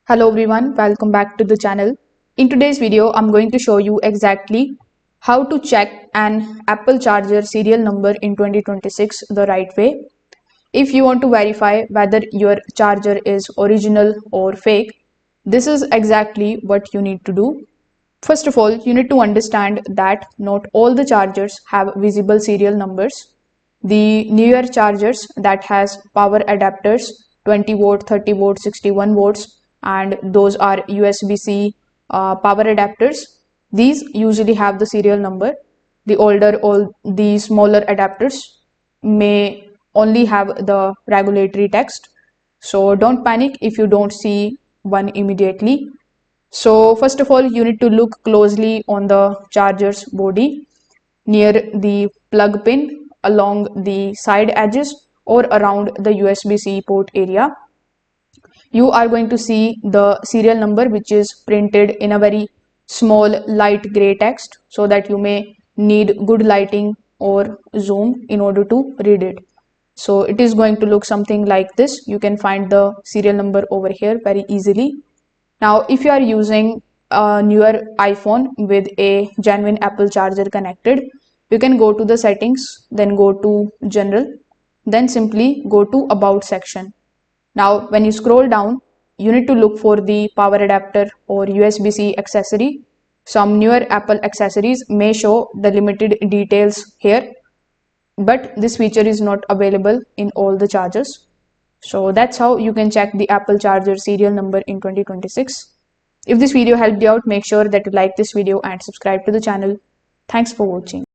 Hello everyone, welcome back to the channel. In today's video, I'm going to show you exactly how to check an Apple charger serial number in 2026 the right way. If you want to verify whether your charger is original or fake, this is exactly what you need to do. First of all, you need to understand that not all the chargers have visible serial numbers. The newer chargers that has power adapters 20 volt, 30 volt, 61 volts, and those are USB-C power adapters. These usually have the serial number. The older or the smaller adapters may only have the regulatory text. So don't panic if you don't see one immediately. So first of all, you need to look closely on the charger's body, near the plug pin, along the side edges, or around the USB-C port area. You are going to see the serial number which is printed in a very small light gray text, so that you may need good lighting or zoom in order to read it. So it is going to look something like this. You can find the serial number over here very easily. Now, if you are using a newer iPhone with a genuine Apple charger connected, you can go to the settings, then go to general, then simply go to about section. Now, when you scroll down, you need to look for the power adapter or USB-C accessory. Some newer Apple accessories may show the limited details here, but this feature is not available in all the chargers. So that's how you can check the Apple charger serial number in 2026. If this video helped you out, make sure that you like this video and subscribe to the channel. Thanks for watching.